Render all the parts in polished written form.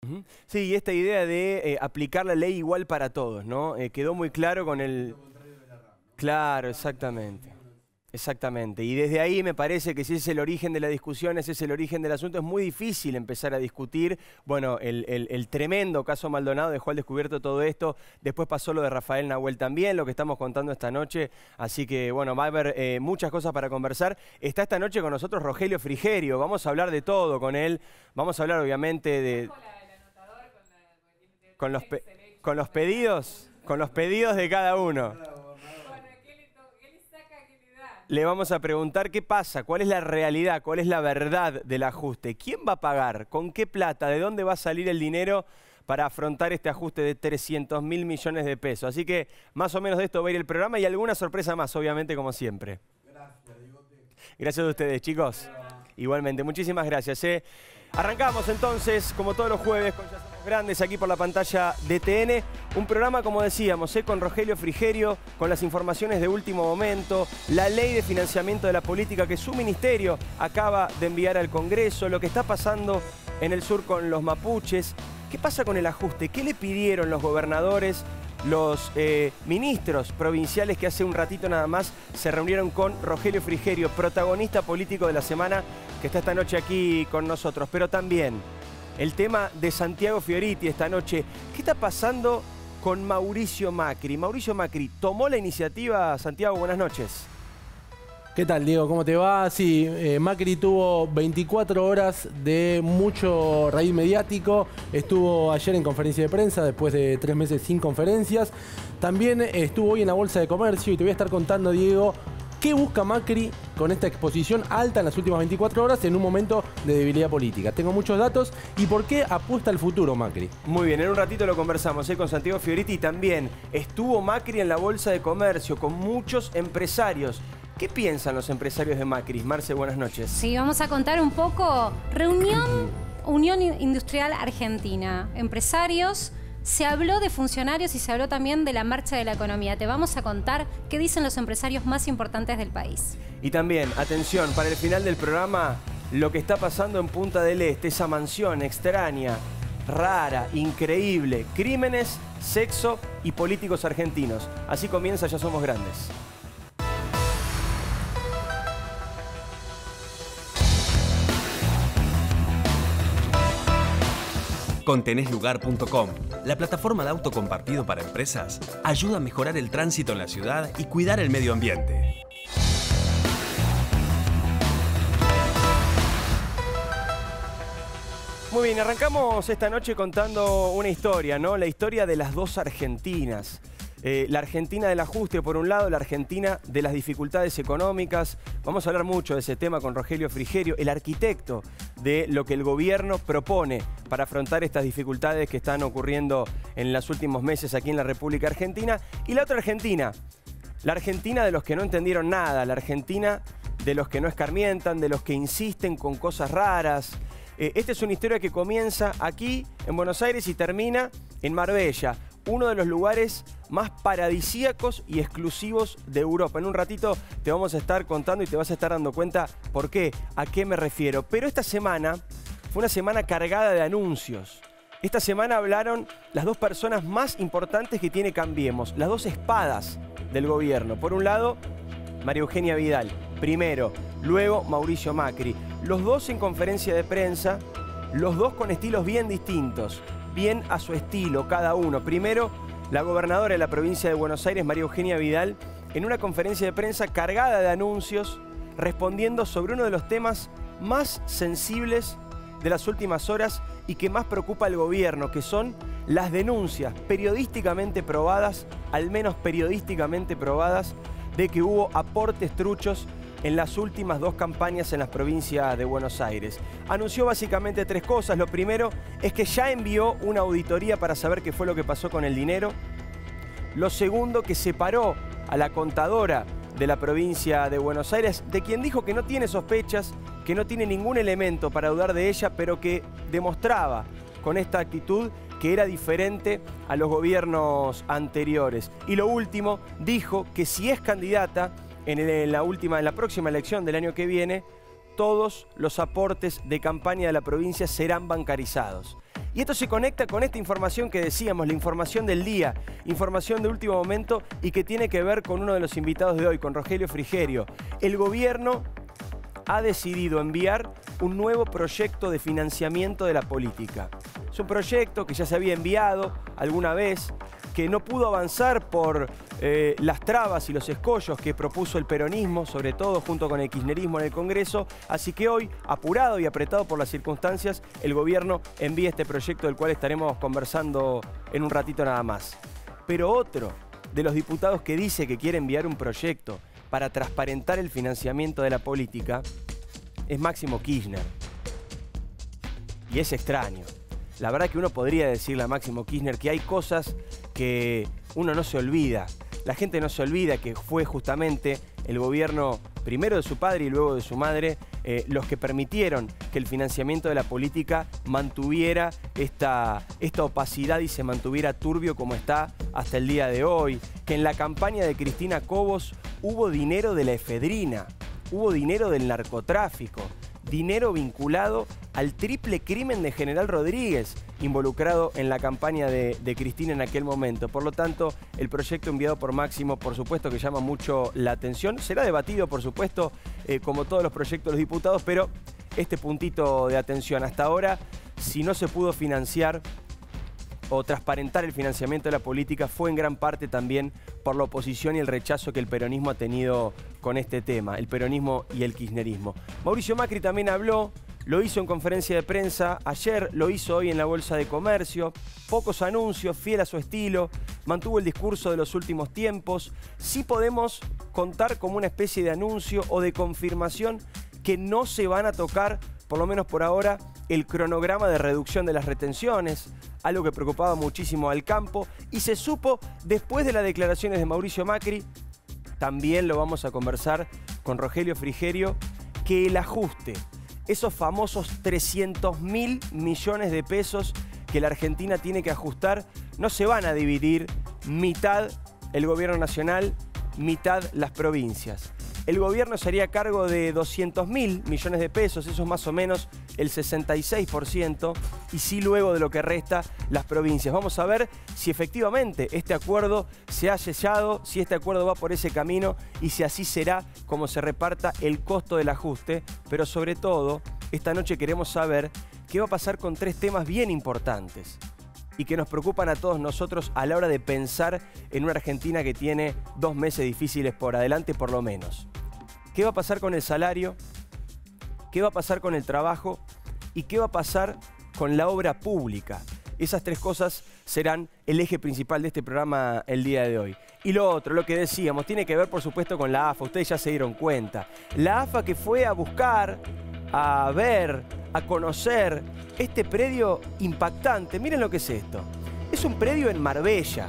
Ujú. Sí, y esta idea de aplicar la ley igual para todos, ¿no? Quedó muy claro con el... Claro, exactamente. Exactamente. Y desde ahí me parece que si ese es el origen de la discusión, ese es el origen del asunto, es muy difícil empezar a discutir. Bueno, el tremendo caso Maldonado dejó al descubierto todo esto. Después pasó lo de Rafael Nahuel también, lo que estamos contando esta noche. Así que, bueno, va a haber muchas cosas para conversar. Está esta noche con nosotros Rogelio Frigerio. Vamos a hablar de todo con él. Vamos a hablar, obviamente, de... Con los pedidos de cada uno. Le vamos a preguntar qué pasa, cuál es la realidad, cuál es la verdad del ajuste. ¿Quién va a pagar? ¿Con qué plata? ¿De dónde va a salir el dinero para afrontar este ajuste de 300.000 millones de pesos? Así que más o menos de esto va a ir el programa y alguna sorpresa más, obviamente, como siempre. Gracias a ustedes, chicos. Igualmente, muchísimas gracias. Arrancamos entonces, como todos los jueves, con Ya Somos Grandes, aquí por la pantalla de TN. Un programa, como decíamos, con Rogelio Frigerio, con las informaciones de último momento, la ley de financiamiento de la política que su ministerio acaba de enviar al Congreso, lo que está pasando en el sur con los mapuches. ¿Qué pasa con el ajuste? ¿Qué le pidieron los gobernadores, los ministros provinciales que hace un ratito nada más se reunieron con Rogelio Frigerio, protagonista político de la semana, que está esta noche aquí con nosotros? Pero también el tema de Santiago Fioriti esta noche. ¿Qué está pasando con Mauricio Macri? Mauricio Macri tomó la iniciativa. Santiago, buenas noches. ¿Qué tal, Diego? ¿Cómo te va? Sí, Macri tuvo 24 horas de mucho raíz mediático. Estuvo ayer en conferencia de prensa, después de 3 meses sin conferencias. También estuvo hoy en la Bolsa de Comercio y te voy a estar contando, Diego, qué busca Macri con esta exposición alta en las últimas 24 horas en un momento de debilidad política. Tengo muchos datos y por qué apuesta al futuro Macri. Muy bien, en un ratito lo conversamos con Santiago Fioriti. También estuvo Macri en la Bolsa de Comercio con muchos empresarios. ¿Qué piensan los empresarios de Macri? Marce, buenas noches. Sí, vamos a contar un poco. Unión Industrial Argentina. Empresarios. Se habló de funcionarios y se habló también de la marcha de la economía. Te vamos a contar qué dicen los empresarios más importantes del país. Y también, atención, para el final del programa, lo que está pasando en Punta del Este, esa mansión extraña, rara, increíble, crímenes, sexo y políticos argentinos. Así comienza Ya Somos Grandes. Con Teneslugar.com, la plataforma de auto compartido para empresas, ayuda a mejorar el tránsito en la ciudad y cuidar el medio ambiente. Muy bien, arrancamos esta noche contando una historia, ¿no? La historia de las dos Argentinas. La Argentina del ajuste, por un lado, la Argentina de las dificultades económicas. Vamos a hablar mucho de ese tema con Rogelio Frigerio, el arquitecto de lo que el gobierno propone para afrontar estas dificultades que están ocurriendo en los últimos meses aquí en la República Argentina. Y la otra Argentina, la Argentina de los que no entendieron nada, la Argentina de los que no escarmientan, de los que insisten con cosas raras. Esta es una historia que comienza aquí en Buenos Aires y termina en Marbella, uno de los lugares más paradisíacos y exclusivos de Europa. En un ratito te vamos a estar contando y te vas a estar dando cuenta por qué, a qué me refiero. Pero esta semana fue una semana cargada de anuncios. Esta semana hablaron las dos personas más importantes que tiene Cambiemos, las dos espadas del gobierno. Por un lado, María Eugenia Vidal, primero, luego Mauricio Macri. Los dos en conferencia de prensa, los dos con estilos bien distintos, bien a su estilo cada uno. Primero, la gobernadora de la provincia de Buenos Aires, María Eugenia Vidal, en una conferencia de prensa cargada de anuncios, respondiendo sobre uno de los temas más sensibles de las últimas horas y que más preocupa al gobierno, que son las denuncias periodísticamente probadas, al menos periodísticamente probadas, de que hubo aportes truchos en las últimas dos campañas en las provincias de Buenos Aires. Anunció básicamente 3 cosas. Lo primero es que ya envió una auditoría para saber qué fue lo que pasó con el dinero. Lo segundo, que separó a la contadora de la provincia de Buenos Aires, de quien dijo que no tiene sospechas, que no tiene ningún elemento para dudar de ella, pero que demostraba con esta actitud que era diferente a los gobiernos anteriores. Y lo último, dijo que si es candidata en la próxima elección del año que viene, todos los aportes de campaña de la provincia serán bancarizados. Y esto se conecta con esta información que decíamos, la información del día, información de último momento y que tiene que ver con uno de los invitados de hoy, con Rogelio Frigerio. El gobierno ha decidido enviar un nuevo proyecto de financiamiento de la política. Es un proyecto que ya se había enviado alguna vez, que no pudo avanzar por las trabas y los escollos que propuso el peronismo, sobre todo junto con el kirchnerismo en el Congreso. Así que hoy, apurado y apretado por las circunstancias, el gobierno envía este proyecto del cual estaremos conversando en un ratito nada más. Pero otro de los diputados que dice que quiere enviar un proyecto para transparentar el financiamiento de la política es Máximo Kirchner. Y es extraño. La verdad que uno podría decirle a Máximo Kirchner que hay cosas que uno no se olvida. La gente no se olvida que fue justamente el gobierno, primero de su padre y luego de su madre, los que permitieron que el financiamiento de la política mantuviera esta opacidad y se mantuviera turbio como está hasta el día de hoy. Que en la campaña de Cristina Cobos hubo dinero de la efedrina, hubo dinero del narcotráfico, dinero vinculado al triple crimen de General Rodríguez, involucrado en la campaña de Cristina en aquel momento. Por lo tanto, el proyecto enviado por Máximo, por supuesto que llama mucho la atención. Será debatido, por supuesto, como todos los proyectos de los diputados, pero este puntito de atención. Hasta ahora, si no se pudo financiar o transparentar el financiamiento de la política, fue en gran parte también por la oposición y el rechazo que el peronismo ha tenido con este tema, el peronismo y el kirchnerismo. Mauricio Macri también habló, lo hizo en conferencia de prensa ayer, lo hizo hoy en la Bolsa de Comercio, pocos anuncios, fiel a su estilo, mantuvo el discurso de los últimos tiempos. Sí podemos contar como una especie de anuncio o de confirmación que no se van a tocar, por lo menos por ahora, el cronograma de reducción de las retenciones, algo que preocupaba muchísimo al campo, y se supo después de las declaraciones de Mauricio Macri, también lo vamos a conversar con Rogelio Frigerio, que el ajuste, esos famosos 300.000 millones de pesos que la Argentina tiene que ajustar, no se van a dividir mitad el gobierno nacional, mitad las provincias. El gobierno se haría cargo de 200.000 millones de pesos, eso es más o menos el 66%, y sí luego de lo que resta las provincias. Vamos a ver si efectivamente este acuerdo se ha sellado, si este acuerdo va por ese camino y si así será como se reparta el costo del ajuste. Pero sobre todo, esta noche queremos saber qué va a pasar con tres temas bien importantes y que nos preocupan a todos nosotros a la hora de pensar en una Argentina que tiene 2 meses difíciles por adelante por lo menos. ¿Qué va a pasar con el salario? ¿Qué va a pasar con el trabajo? ¿Y qué va a pasar con la obra pública? Esas tres cosas serán el eje principal de este programa el día de hoy. Y lo otro, lo que decíamos, tiene que ver por supuesto con la AFA. Ustedes ya se dieron cuenta. La AFA que fue a buscar, a ver, a conocer este predio impactante. Miren lo que es esto. Es un predio en Marbella.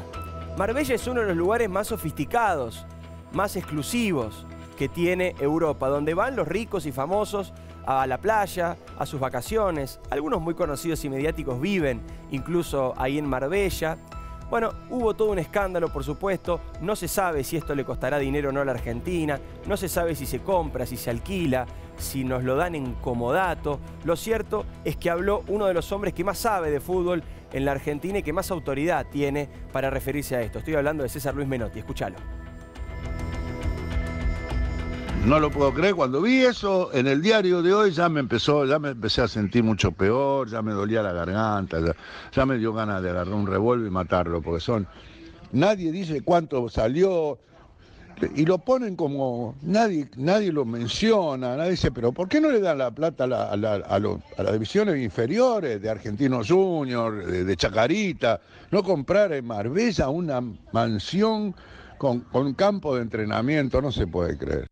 Marbella es uno de los lugares más sofisticados, más exclusivos que tiene Europa, donde van los ricos y famosos a la playa, a sus vacaciones. Algunos muy conocidos y mediáticos viven incluso ahí en Marbella. Bueno, hubo todo un escándalo, por supuesto. No se sabe si esto le costará dinero o no a la Argentina. No se sabe si se compra, si se alquila, si nos lo dan en comodato. Lo cierto es que habló uno de los hombres que más sabe de fútbol en la Argentina y que más autoridad tiene para referirse a esto. Estoy hablando de César Luis Menotti. Escúchalo. No lo puedo creer, cuando vi eso en el diario de hoy ya me empecé a sentir mucho peor, ya me dolía la garganta, ya me dio ganas de agarrar un revólver y matarlo, porque nadie dice cuánto salió y lo ponen como, nadie lo menciona, nadie dice, pero ¿por qué no le dan la plata a las divisiones inferiores de Argentinos Juniors, de Chacarita? No comprar en Marbella una mansión con campo de entrenamiento, no se puede creer.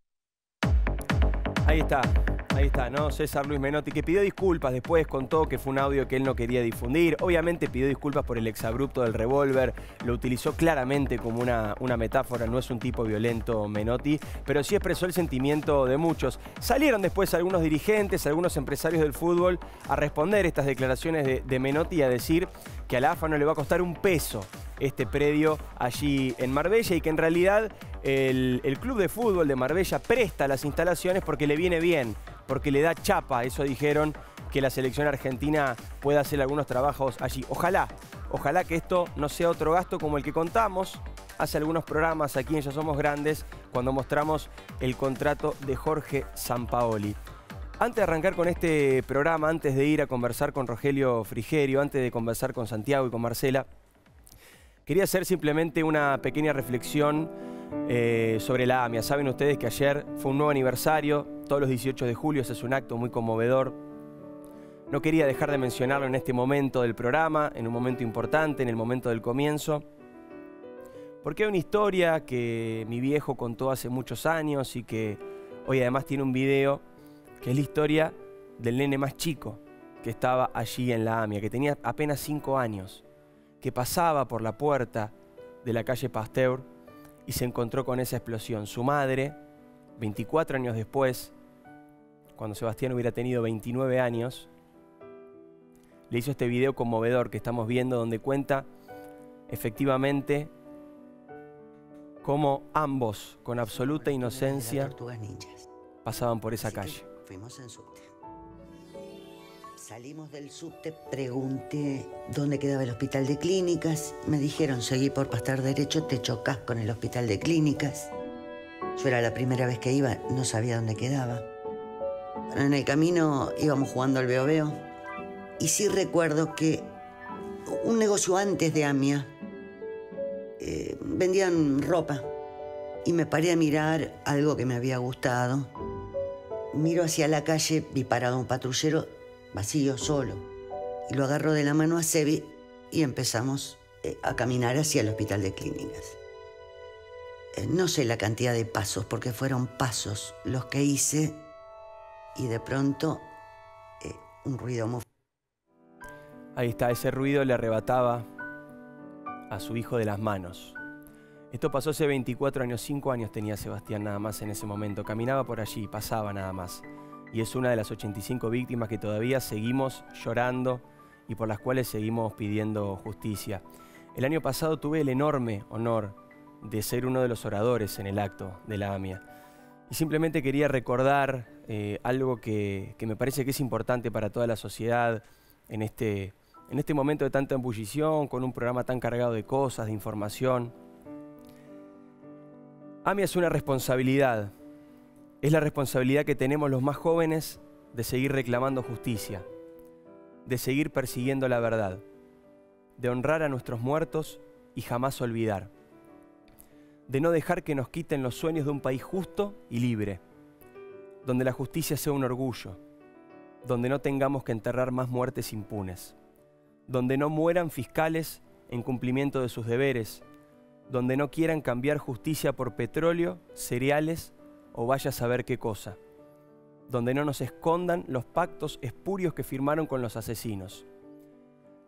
Ahí está, ¿no? César Luis Menotti, que pidió disculpas después, contó que fue un audio que él no quería difundir. Obviamente pidió disculpas por el exabrupto del revólver, lo utilizó claramente como una metáfora, no es un tipo violento Menotti, pero sí expresó el sentimiento de muchos. Salieron después algunos dirigentes, algunos empresarios del fútbol a responder estas declaraciones de Menotti y a decir que a la AFA no le va a costar un peso este predio allí en Marbella y que en realidad el club de fútbol de Marbella presta las instalaciones porque le viene bien, porque le da chapa, eso dijeron, que la selección argentina pueda hacer algunos trabajos allí. Ojalá que esto no sea otro gasto como el que contamos hace algunos programas aquí en Ya Somos Grandes, cuando mostramos el contrato de Jorge Sampaoli. Antes de arrancar con este programa, antes de ir a conversar con Rogelio Frigerio, antes de conversar con Santiago y con Marcela, quería hacer simplemente una pequeña reflexión sobre la AMIA. Saben ustedes que ayer fue un nuevo aniversario, todos los 18 de julio, ese es un acto muy conmovedor. No quería dejar de mencionarlo en este momento del programa, en un momento importante, en el momento del comienzo, porque hay una historia que mi viejo contó hace muchos años y que hoy además tiene un video, que es la historia del nene más chico que estaba allí en la AMIA, que tenía apenas 5 años, que pasaba por la puerta de la calle Pasteur y se encontró con esa explosión. Su madre, 24 años después, cuando Sebastián hubiera tenido 29 años, le hizo este video conmovedor que estamos viendo, donde cuenta efectivamente cómo ambos, con absoluta inocencia, pasaban por esa calle. Fuimos en subte. Salimos del subte, pregunté dónde quedaba el hospital de clínicas. Me dijeron, seguí por Pasteur derecho, te chocas con el hospital de clínicas. Yo era la primera vez que iba, no sabía dónde quedaba. En el camino íbamos jugando al veo-veo. Y sí recuerdo que un negocio antes de AMIA vendían ropa. Y me paré a mirar algo que me había gustado. Miro hacia la calle, vi parado un patrullero vacío, solo. Y lo agarro de la mano a Sebi y empezamos a caminar hacia el hospital de clínicas. No sé la cantidad de pasos, porque fueron pasos los que hice. Y de pronto, un ruido muy... Ahí está, ese ruido le arrebataba a su hijo de las manos. Esto pasó hace 24 años, 5 años tenía Sebastián nada más en ese momento. Caminaba por allí, pasaba nada más. Y es una de las 85 víctimas que todavía seguimos llorando y por las cuales seguimos pidiendo justicia. El año pasado tuve el enorme honor de ser uno de los oradores en el acto de la AMIA. Y simplemente quería recordar algo que me parece que es importante para toda la sociedad en este momento de tanta embullición, con un programa tan cargado de cosas, de información. AMIA es una responsabilidad. Es la responsabilidad que tenemos los más jóvenes de seguir reclamando justicia, de seguir persiguiendo la verdad, de honrar a nuestros muertos y jamás olvidar, de no dejar que nos quiten los sueños de un país justo y libre, donde la justicia sea un orgullo, donde no tengamos que enterrar más muertes impunes, donde no mueran fiscales en cumplimiento de sus deberes, donde no quieran cambiar justicia por petróleo, cereales o vaya a saber qué cosa, donde no nos escondan los pactos espurios que firmaron con los asesinos.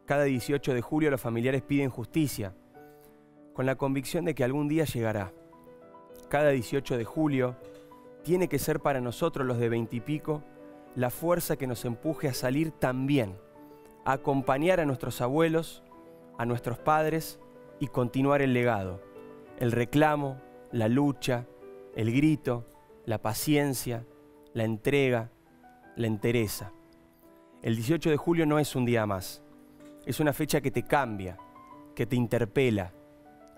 Cada 18 de julio los familiares piden justicia, con la convicción de que algún día llegará. Cada 18 de julio tiene que ser para nosotros los de 20 y pico la fuerza que nos empuje a salir también, a acompañar a nuestros abuelos, a nuestros padres y continuar el legado, el reclamo, la lucha, el grito, la paciencia, la entrega, la entereza. El 18 de julio no es un día más, es una fecha que te cambia, que te interpela,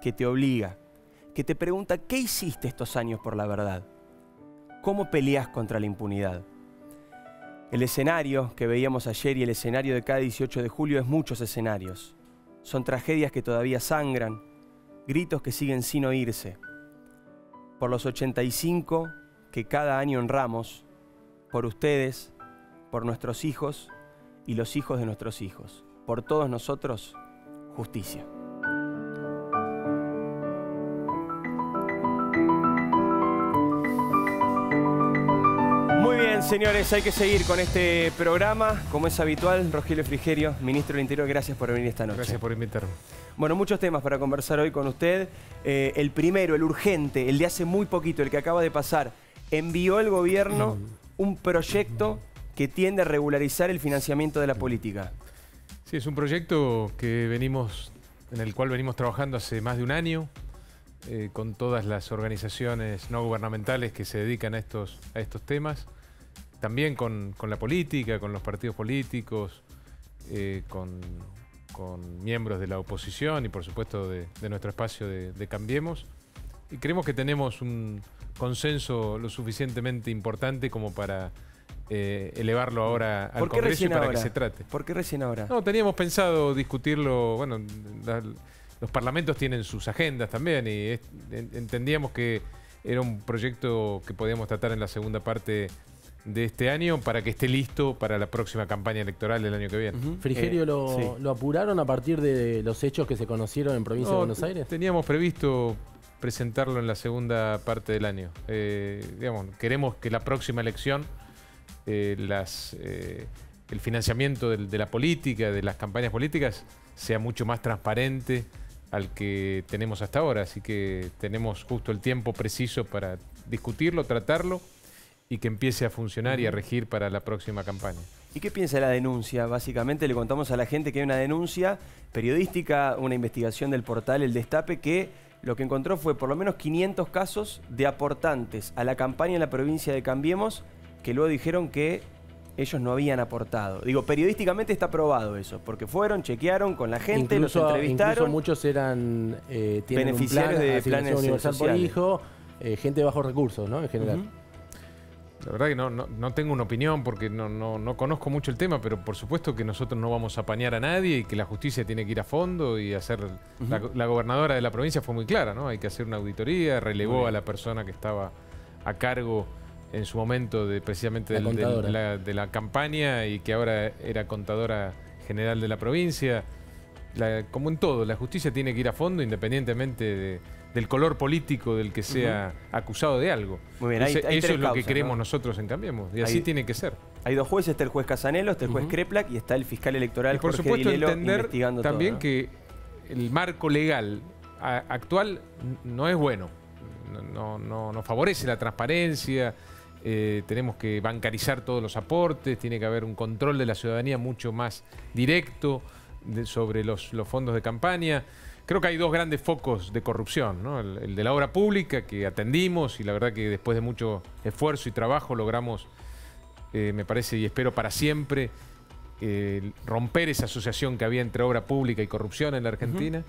que te obliga, que te pregunta ¿qué hiciste estos años por la verdad? ¿Cómo peleás contra la impunidad? El escenario que veíamos ayer y el escenario de cada 18 de julio es muchos escenarios. Son tragedias que todavía sangran, gritos que siguen sin oírse. Por los 85 que cada año honramos, por ustedes, por nuestros hijos y los hijos de nuestros hijos. Por todos nosotros, justicia. Muy bien, señores, hay que seguir con este programa. Como es habitual, Rogelio Frigerio, ministro del Interior, gracias por venir esta noche. Gracias por invitarme. Bueno, muchos temas para conversar hoy con usted. El primero, el urgente, el de hace muy poquito, el que acaba de pasar. Envió el gobierno un proyecto que tiende a regularizar el financiamiento de la política. Sí, es un proyecto en el cual venimos trabajando hace más de un año con todas las organizaciones no gubernamentales que se dedican a estos temas. también con la política, con los partidos políticos, con miembros de la oposición y por supuesto de nuestro espacio de Cambiemos. Y creemos que tenemos un consenso lo suficientemente importante como para elevarlo ahora al Congreso y para que se trate. ¿Por qué recién ahora? No, teníamos pensado discutirlo, bueno, los parlamentos tienen sus agendas también y entendíamos que era un proyecto que podíamos tratar en la segunda parte de este año para que esté listo para la próxima campaña electoral del año que viene. Frigerio, ¿lo apuraron a partir de los hechos que se conocieron en Provincia de Buenos Aires? Teníamos previsto presentarlo en la segunda parte del año. Digamos, queremos que la próxima elección, el financiamiento de la política, de las campañas políticas, sea mucho más transparente al que tenemos hasta ahora. Así que tenemos justo el tiempo preciso para discutirlo, tratarlo y que empiece a funcionar y a regir para la próxima campaña. ¿Y qué piensa de la denuncia? Básicamente le contamos a la gente que hay una denuncia periodística, una investigación del portal El Destape, que lo que encontró fue por lo menos 500 casos de aportantes a la campaña en la provincia de Cambiemos que luego dijeron que ellos no habían aportado. Digo, periodísticamente está probado eso, porque fueron, chequearon con la gente, los entrevistaron. Incluso muchos eran tienen beneficiarios un plan, de planes universal sociales por hijo, gente de bajos recursos, ¿no? En general. La verdad que no tengo una opinión porque no conozco mucho el tema, pero por supuesto que nosotros no vamos a apañar a nadie y que la justicia tiene que ir a fondo y hacer... La gobernadora de la provincia fue muy clara, ¿no? Hay que hacer una auditoría, relevó a la persona que estaba a cargo en su momento precisamente de la campaña y que ahora era contadora general de la provincia. Como en todo, la justicia tiene que ir a fondo independientemente del color político del que sea acusado de algo. Muy bien, eso es lo que queremos nosotros en Cambiemos, y así tiene que ser. Hay dos jueces, está el juez Casanelo, está el juez Kreplak y está el fiscal electoral y por Jorge supuesto Dilelo entender investigando también todo, ¿no? que el marco legal actual no es bueno, no favorece la transparencia. Tenemos que bancarizar todos los aportes, tiene que haber un control de la ciudadanía mucho más directo sobre los fondos de campaña. Creo que hay dos grandes focos de corrupción, ¿no? El de la obra pública, que atendimos y la verdad que después de mucho esfuerzo y trabajo logramos, me parece y espero para siempre, romper esa asociación que había entre obra pública y corrupción en la Argentina.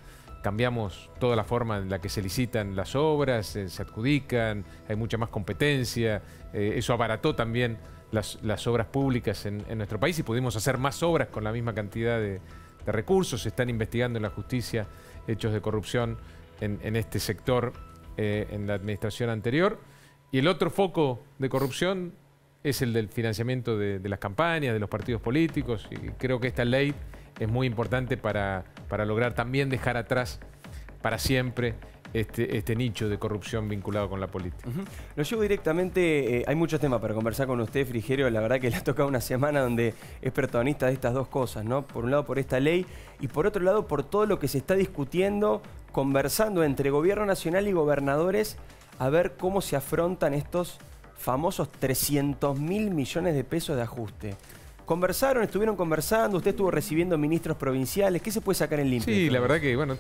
Cambiamos toda la forma en la que se licitan las obras, se adjudican, hay mucha más competencia. Eso abarató también las obras públicas en nuestro país y pudimos hacer más obras con la misma cantidad de recursos. Se están investigando en la justicia hechos de corrupción en este sector en la administración anterior. Y el otro foco de corrupción es el del financiamiento de las campañas, de los partidos políticos. Y creo que esta ley es muy importante para lograr también dejar atrás para siempre este nicho de corrupción vinculado con la política. Lo llevo directamente, hay muchos temas para conversar con usted, Frigerio. La verdad que le ha tocado una semana donde es protagonista de estas dos cosas, ¿no? Por un lado por esta ley y por otro lado por todo lo que se está discutiendo, conversando entre gobierno nacional y gobernadores a ver cómo se afrontan estos famosos 300.000 millones de pesos de ajuste. ¿Conversaron? ¿Estuvieron conversando? ¿Usted estuvo recibiendo ministros provinciales? ¿Qué se puede sacar en limpio? Sí, la verdad que, bueno,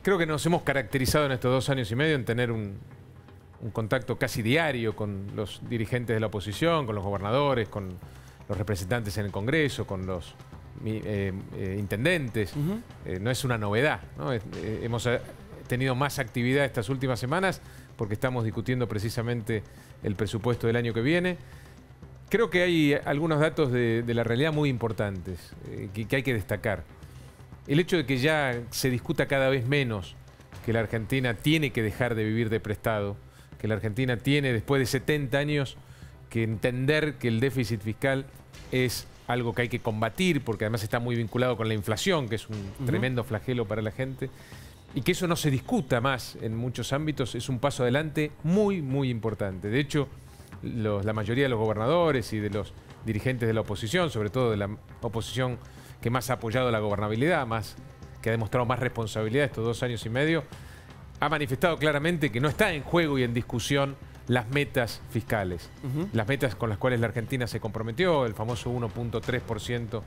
creo que nos hemos caracterizado en estos 2 años y medio en tener un contacto casi diario con los dirigentes de la oposición, con los gobernadores, con los representantes en el Congreso, con los intendentes. No es una novedad, ¿no? Hemos tenido más actividad estas últimas semanas porque estamos discutiendo precisamente el presupuesto del año que viene. Creo que hay algunos datos de la realidad muy importantes que hay que destacar. El hecho de que ya se discuta cada vez menos que la Argentina tiene que dejar de vivir de prestado, que la Argentina tiene, después de 70 años, que entender que el déficit fiscal es algo que hay que combatir, porque además está muy vinculado con la inflación, que es un tremendo flagelo para la gente, y que eso no se discuta más en muchos ámbitos, es un paso adelante muy, muy importante. De hecho, la mayoría de los gobernadores y de los dirigentes de la oposición, sobre todo de la oposición que más ha apoyado la gobernabilidad, que ha demostrado más responsabilidad estos 2 años y medio, ha manifestado claramente que no está en juego y en discusión las metas fiscales, las metas con las cuales la Argentina se comprometió, el famoso 1.3%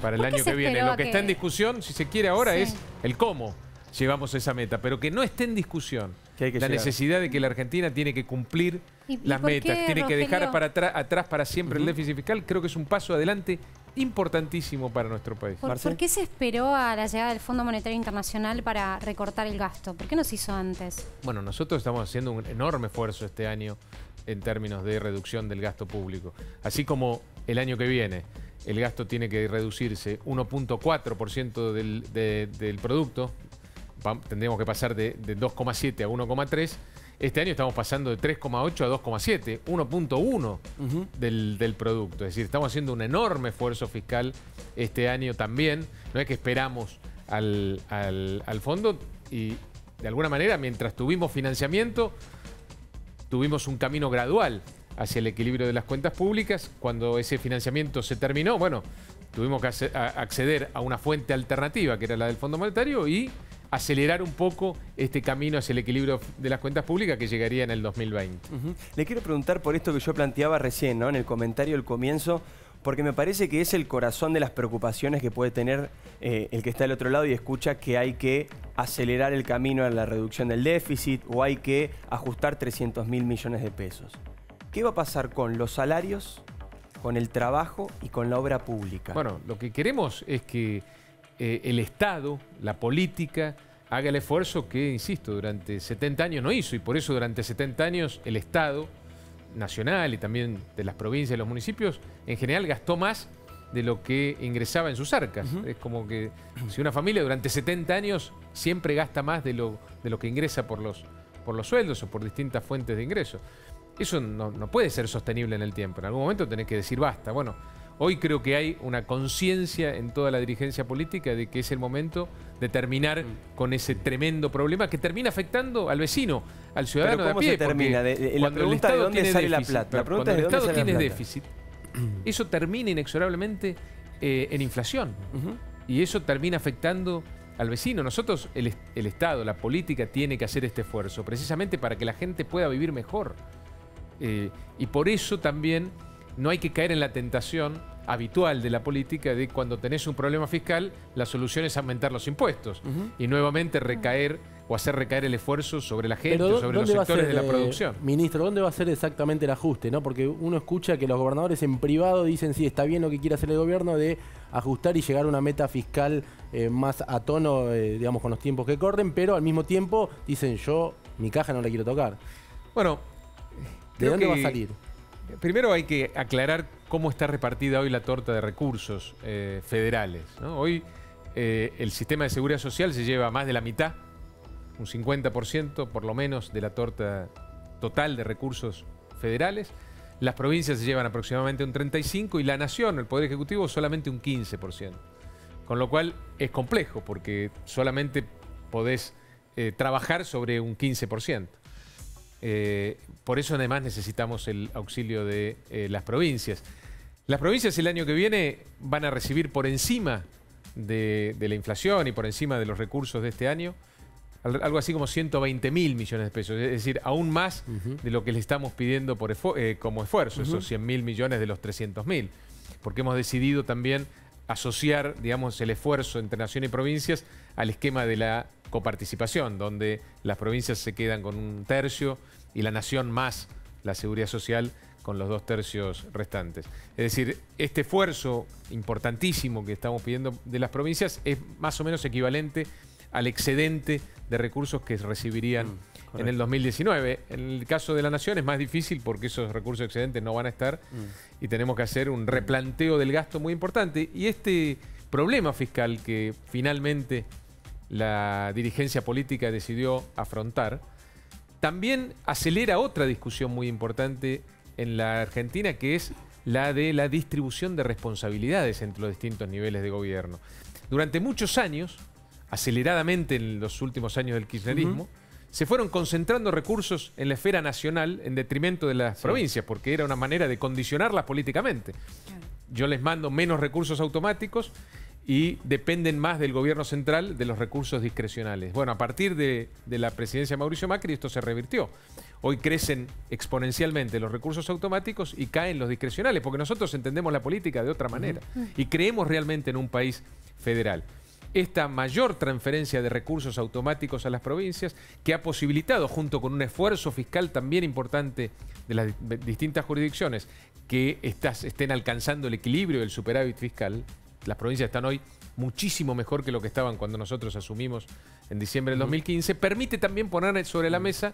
para el año que viene. Lo que está en discusión, si se quiere ahora, es el cómo llevamos esa meta, pero que no esté en discusión Que hay que la llegar. necesidad de que la Argentina tiene que cumplir las por metas, qué, tiene que dejar Rogelio? atrás para siempre el déficit fiscal, creo que es un paso adelante importantísimo para nuestro país. ¿Por qué se esperó a la llegada del Fondo Monetario Internacional para recortar el gasto? ¿Por qué no se hizo antes? Bueno, nosotros estamos haciendo un enorme esfuerzo este año en términos de reducción del gasto público. Así como el año que viene el gasto tiene que reducirse 1.4% del producto, tendríamos que pasar de 2,7 a 1,3. Este año estamos pasando de 3,8 a 2,7, 1.1 del producto. Es decir, estamos haciendo un enorme esfuerzo fiscal este año también. No es que esperamos al fondo y de alguna manera, mientras tuvimos financiamiento, tuvimos un camino gradual hacia el equilibrio de las cuentas públicas. Cuando ese financiamiento se terminó, bueno, tuvimos que acceder a una fuente alternativa, que era la del Fondo Monetario, y acelerar un poco este camino hacia el equilibrio de las cuentas públicas que llegaría en el 2020. Le quiero preguntar por esto que yo planteaba recién, ¿no? En el comentario del comienzo, porque me parece que es el corazón de las preocupaciones que puede tener el que está al otro lado y escucha que hay que acelerar el camino a la reducción del déficit o hay que ajustar 300.000 millones de pesos. ¿Qué va a pasar con los salarios, con el trabajo y con la obra pública? Bueno, lo que queremos es que el Estado, la política, haga el esfuerzo que, insisto, durante 70 años no hizo, y por eso durante 70 años el Estado nacional y también de las provincias y los municipios en general gastó más de lo que ingresaba en sus arcas. Es como que si una familia durante 70 años siempre gasta más de lo que ingresa por los sueldos o por distintas fuentes de ingresos. Eso no puede ser sostenible en el tiempo. En algún momento tenés que decir basta. Bueno, hoy creo que hay una conciencia en toda la dirigencia política de que es el momento de terminar con ese tremendo problema que termina afectando al vecino, al ciudadano de a pie. ¿Cómo se termina? La pregunta es de dónde sale la plata. Cuando el Estado tiene déficit, eso termina inexorablemente en inflación. Y eso termina afectando al vecino. Nosotros, el Estado, la política, tiene que hacer este esfuerzo precisamente para que la gente pueda vivir mejor. Y por eso también no hay que caer en la tentación habitual de la política de cuando tenés un problema fiscal, la solución es aumentar los impuestos y nuevamente recaer o hacer recaer el esfuerzo sobre la gente, sobre los sectores de la producción. Ministro, ¿dónde va a ser exactamente el ajuste, ¿no? Porque uno escucha que los gobernadores en privado dicen sí, está bien lo que quiere hacer el gobierno de ajustar y llegar a una meta fiscal más a tono, digamos, con los tiempos que corren, pero al mismo tiempo dicen yo, mi caja no la quiero tocar. Bueno, ¿de dónde va a salir? Primero hay que aclarar cómo está repartida hoy la torta de recursos federales, ¿no? Hoy el sistema de seguridad social se lleva más de la mitad, un 50% por lo menos de la torta total de recursos federales. Las provincias se llevan aproximadamente un 35% y la nación, el Poder Ejecutivo, solamente un 15%. Con lo cual es complejo porque solamente podés trabajar sobre un 15%. Por eso además necesitamos el auxilio de las provincias. Las provincias el año que viene van a recibir por encima de la inflación y por encima de los recursos de este año algo así como 120.000 millones de pesos, es decir, aún más de lo que le estamos pidiendo como esfuerzo, esos 100.000 millones de los 300.000, porque hemos decidido también asociar, digamos, el esfuerzo entre nación y provincias al esquema de la coparticipación, donde las provincias se quedan con un tercio y la nación más la seguridad social con los 2/3 restantes. Es decir, este esfuerzo importantísimo que estamos pidiendo de las provincias es más o menos equivalente al excedente de recursos que recibirían en el 2019. En el caso de la nación es más difícil porque esos recursos excedentes no van a estar y tenemos que hacer un replanteo del gasto muy importante. Y este problema fiscal que finalmente la dirigencia política decidió afrontar, también acelera otra discusión muy importante en la Argentina, que es la de la distribución de responsabilidades entre los distintos niveles de gobierno. Durante muchos años, aceleradamente en los últimos años del kirchnerismo, se fueron concentrando recursos en la esfera nacional en detrimento de las provincias, porque era una manera de condicionarlas políticamente. Yo les mando menos recursos automáticos y dependen más del gobierno central de los recursos discrecionales. Bueno, a partir de la presidencia de Mauricio Macri esto se revirtió. Hoy crecen exponencialmente los recursos automáticos y caen los discrecionales, porque nosotros entendemos la política de otra manera y creemos realmente en un país federal. esta mayor transferencia de recursos automáticos a las provincias, que ha posibilitado, junto con un esfuerzo fiscal también importante de las distintas jurisdicciones, que estén alcanzando el equilibrio del superávit fiscal. Las provincias están hoy muchísimo mejor que lo que estaban cuando nosotros asumimos en diciembre del 2015. Permite también poner sobre la mesa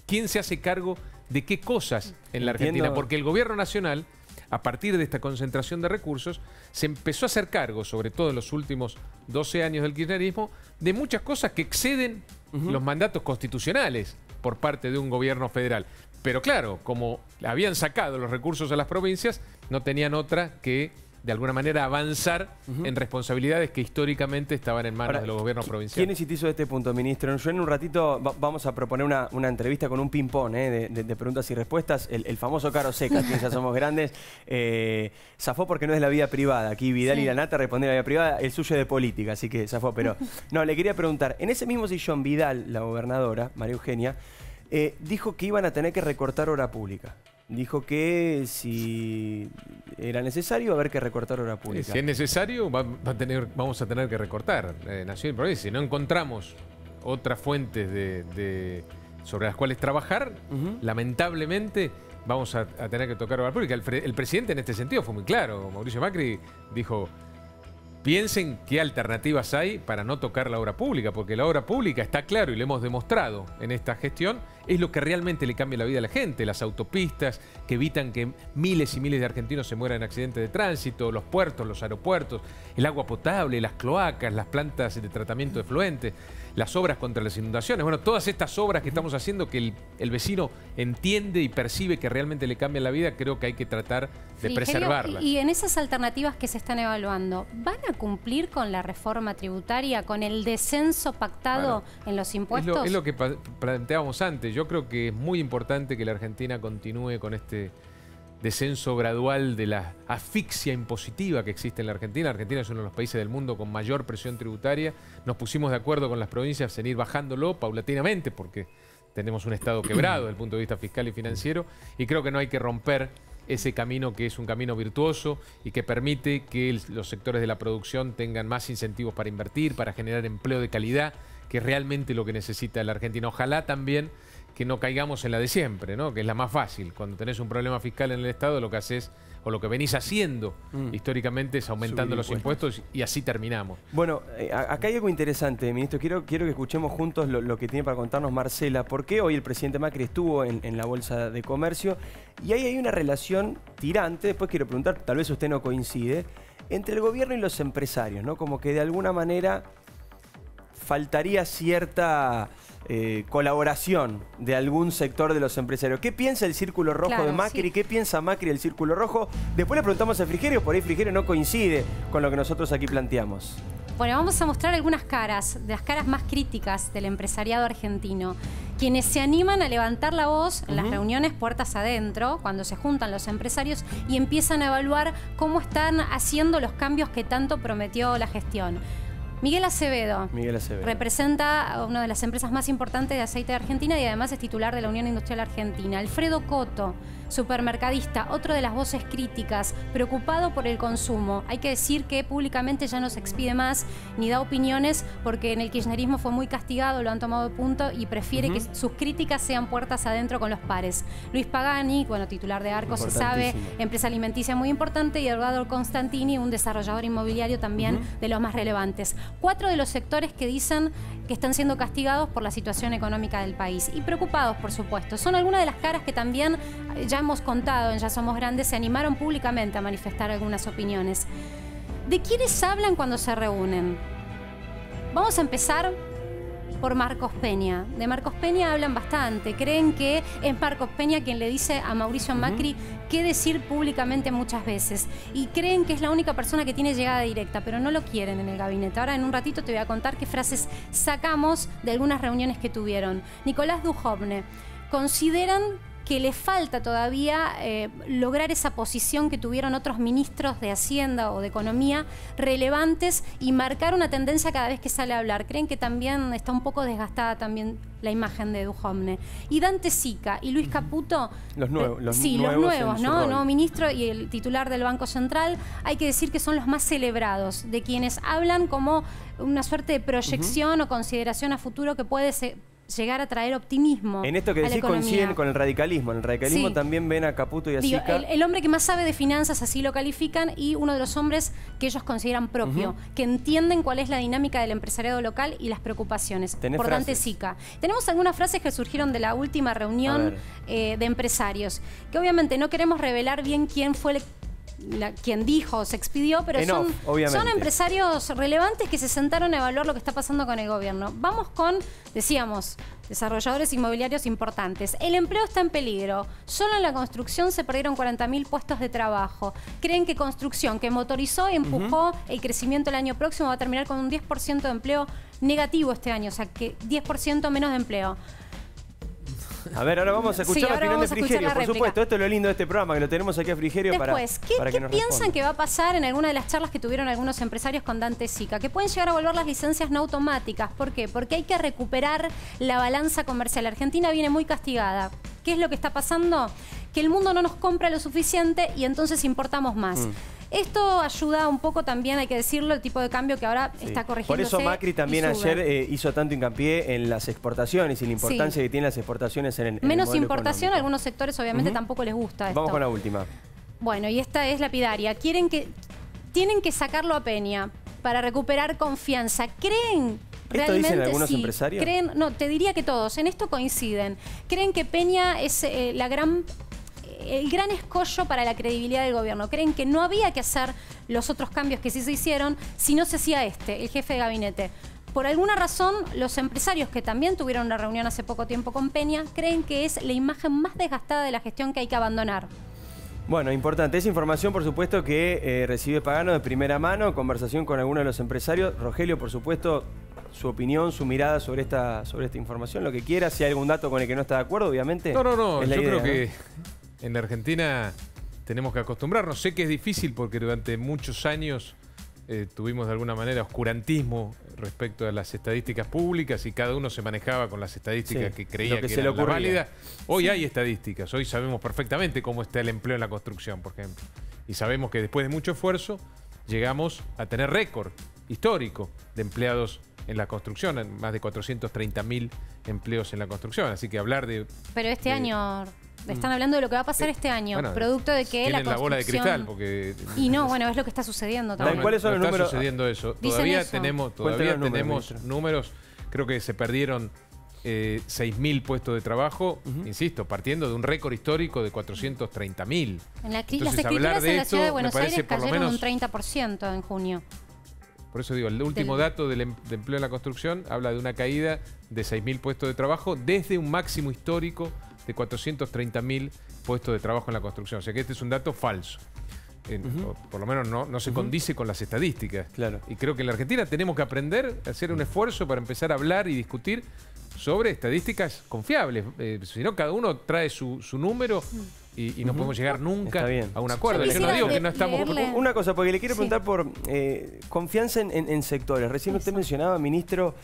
quién se hace cargo de qué cosas en la Argentina, porque el gobierno nacional, a partir de esta concentración de recursos, se empezó a hacer cargo, sobre todo en los últimos 12 años del kirchnerismo, de muchas cosas que exceden los mandatos constitucionales por parte de un gobierno federal. Pero claro, como habían sacado los recursos a las provincias, no tenían otra que, de alguna manera, avanzar en responsabilidades que históricamente estaban en manos de los gobiernos provinciales. ¿Quién insistió de este punto, ministro? Yo en un ratito vamos a proponer una entrevista con un ping-pong de preguntas y respuestas. El famoso Caro Seca, que ya somos grandes. Zafó porque no es de la vida privada. Aquí Vidal y la Nata responden de la vida privada, el suyo de política, así que zafó. Pero no, le quería preguntar, en ese mismo sillón Vidal, la gobernadora, María Eugenia, dijo que iban a tener que recortar hora pública. Dijo que si era necesario, va a haber que recortar hora pública. Si es necesario, vamos a tener que recortar nación y provincia. Si no encontramos otras fuentes sobre las cuales trabajar, lamentablemente vamos a tener que tocar hora pública. El presidente en este sentido fue muy claro. Mauricio Macri dijo: piensen qué alternativas hay para no tocar la obra pública, porque la obra pública, está claro y lo hemos demostrado en esta gestión, es lo que realmente le cambia la vida a la gente. Las autopistas que evitan que miles y miles de argentinos se mueran en accidentes de tránsito, los puertos, los aeropuertos, el agua potable, las cloacas, las plantas de tratamiento de efluentes, las obras contra las inundaciones. Bueno, todas estas obras que estamos haciendo, que el vecino entiende y percibe que realmente le cambian la vida, creo que hay que tratar de preservarlas. Y en esas alternativas que se están evaluando, ¿van a cumplir con la reforma tributaria, con el descenso pactado en los impuestos? Es lo que planteábamos antes. Yo creo que es muy importante que la Argentina continúe con este descenso gradual de la asfixia impositiva que existe en la Argentina. La Argentina es uno de los países del mundo con mayor presión tributaria. Nos pusimos de acuerdo con las provincias en ir bajándolo paulatinamente, porque tenemos un Estado quebrado desde el punto de vista fiscal y financiero, y creo que no hay que romper ese camino, que es un camino virtuoso y que permite que los sectores de la producción tengan más incentivos para invertir, para generar empleo de calidad, que es realmente lo que necesita la Argentina. Ojalá también que no caigamos en la de siempre, ¿no? Que es la más fácil. Cuando tenés un problema fiscal en el Estado, lo que haces, o lo que venís haciendo históricamente, es aumentando los impuestos, y así terminamos. Bueno, acá hay algo interesante, ministro. Quiero que escuchemos juntos lo que tiene para contarnos Marcela. ¿Por qué hoy el presidente Macri estuvo en la Bolsa de Comercio? Y ahí hay una relación tirante, después quiero preguntar, tal vez usted no coincide, entre el gobierno y los empresarios, ¿no? Como que de alguna manera faltaría cierta colaboración de algún sector de los empresarios. ¿Qué piensa el Círculo Rojo de Macri? Sí. ¿Qué piensa Macri del Círculo Rojo? Después le preguntamos a Frigerio, por ahí Frigerio no coincide con lo que nosotros aquí planteamos. Bueno, vamos a mostrar algunas caras, de las caras más críticas del empresariado argentino. Quienes se animan a levantar la voz en las reuniones puertas adentro, cuando se juntan los empresarios y empiezan a evaluar cómo están haciendo los cambios que tanto prometió la gestión. Miguel Acevedo representa a una de las empresas más importantes de aceite de Argentina y además es titular de la Unión Industrial Argentina. Alfredo Coto, supermercadista, otro de las voces críticas, preocupado por el consumo. Hay que decir que públicamente ya no se expide más ni da opiniones, porque en el kirchnerismo fue muy castigado, lo han tomado de punto y prefiere que sus críticas sean puertas adentro con los pares. Luis Pagani, bueno, titular de Arco, se sabe, empresa alimenticia muy importante, y Eduardo Constantini, un desarrollador inmobiliario también de los más relevantes. 4 de los sectores que dicen que están siendo castigados por la situación económica del país y preocupados, por supuesto. Son algunas de las caras que también ya hemos contado en Ya Somos Grandes, se animaron públicamente a manifestar algunas opiniones. ¿De quiénes hablan cuando se reúnen? Vamos a empezar por Marcos Peña. De Marcos Peña hablan bastante. Creen que es Marcos Peña quien le dice a Mauricio Macri qué decir públicamente muchas veces. Y creen que es la única persona que tiene llegada directa, pero no lo quieren en el gabinete. Ahora en un ratito te voy a contar qué frases sacamos de algunas reuniones que tuvieron. Nicolás Dujovne. Consideran que le falta todavía lograr esa posición que tuvieron otros ministros de Hacienda o de Economía relevantes y marcar una tendencia cada vez que sale a hablar. Creen que también está un poco desgastada también la imagen de Duhovne. Y Dante Sica y Luis Caputo, los nuevos, ¿no? Nuevo ministro y el titular del Banco Central, hay que decir que son los más celebrados, de quienes hablan como una suerte de proyección o consideración a futuro que puede llegar a traer optimismo. En esto que decís coinciden con el radicalismo. En el radicalismo también ven a Caputo y a Sica. El hombre que más sabe de finanzas, así lo califican, y uno de los hombres que ellos consideran propio, que entienden cuál es la dinámica del empresariado local y las preocupaciones. Por Dante Sica. Tenemos algunas frases que surgieron de la última reunión de empresarios, que obviamente no queremos revelar bien quién fue quien dijo, se expidió, pero son empresarios relevantes que se sentaron a evaluar lo que está pasando con el gobierno. Vamos con, decíamos, desarrolladores inmobiliarios importantes. El empleo está en peligro. Solo en la construcción se perdieron 40.000 puestos de trabajo. Creen que construcción, que motorizó y empujó el crecimiento el año próximo, va a terminar con un 10% de empleo negativo este año, o sea, que 10% menos de empleo. A ver, ahora vamos a escuchar la opinión de Frigerio, por supuesto. Esto es lo lindo de este programa, que lo tenemos aquí a Frigerio. Después, para que ¿qué piensan que va a pasar en alguna de las charlas que tuvieron algunos empresarios con Dante Sica? Que pueden llegar a volver las licencias no automáticas. ¿Por qué? Porque hay que recuperar la balanza comercial. Argentina viene muy castigada. ¿Qué es lo que está pasando? Que el mundo no nos compra lo suficiente y entonces importamos más. Esto ayuda un poco también, hay que decirlo, el tipo de cambio que ahora está corrigiéndose. Por eso Macri también ayer hizo tanto hincapié en las exportaciones y la importancia que tienen las exportaciones en el menos modelo importación, económico. A algunos sectores obviamente tampoco les gusta esto. Vamos con la última. Bueno, y esta es lapidaria. Tienen que sacarlo a Peña para recuperar confianza. ¿Creen ¿Esto realmente dicen algunos empresarios? No, te diría que todos. En esto coinciden. Creen que Peña es el gran escollo para la credibilidad del gobierno. Creen que no había que hacer los otros cambios que sí se hicieron si no se hacía el jefe de gabinete. Por alguna razón, los empresarios que también tuvieron una reunión hace poco tiempo con Peña creen que es la imagen más desgastada de la gestión que hay que abandonar. Bueno, importante. Esa información, por supuesto, que recibe Pagano de primera mano, conversación con algunos de los empresarios. Rogelio, por supuesto, su opinión, su mirada sobre esta información, lo que quiera. Si hay algún dato con el que no está de acuerdo, obviamente. No. Yo creo que en la Argentina tenemos que acostumbrarnos. Sé que es difícil porque durante muchos años tuvimos de alguna manera oscurantismo respecto a las estadísticas públicas y cada uno se manejaba con las estadísticas que creía que eran las válidas. Hoy hay estadísticas, hoy sabemos perfectamente cómo está el empleo en la construcción, por ejemplo. Y sabemos que después de mucho esfuerzo llegamos a tener récord histórico de empleados en la construcción, más de 430.000 empleos en la construcción. Así que hablar de... Pero este año... Están hablando de lo que va a pasar este año, producto de que la construcción... la bola de cristal, porque... Y no, bueno, es lo que está sucediendo también. ¿Cuáles son los números? Está sucediendo eso. Todavía tenemos números. Creo que se perdieron 6.000 puestos de trabajo, insisto, partiendo de un récord histórico de 430.000. Las escrituras en la ciudad de Buenos Aires cayeron un 30% en junio. Por eso digo, el último dato del empleo en la construcción habla de una caída de 6.000 puestos de trabajo desde un máximo histórico de 430.000 puestos de trabajo en la construcción. O sea que este es un dato falso. Por lo menos no se condice con las estadísticas. Claro. Y creo que en la Argentina tenemos que aprender a hacer un esfuerzo para empezar a hablar y discutir sobre estadísticas confiables. Si no, cada uno trae su número y no podemos llegar nunca a un acuerdo. Yo no digo que no estamos... Una cosa, porque le quiero preguntar por confianza en sectores. Recién usted mencionaba, ministro,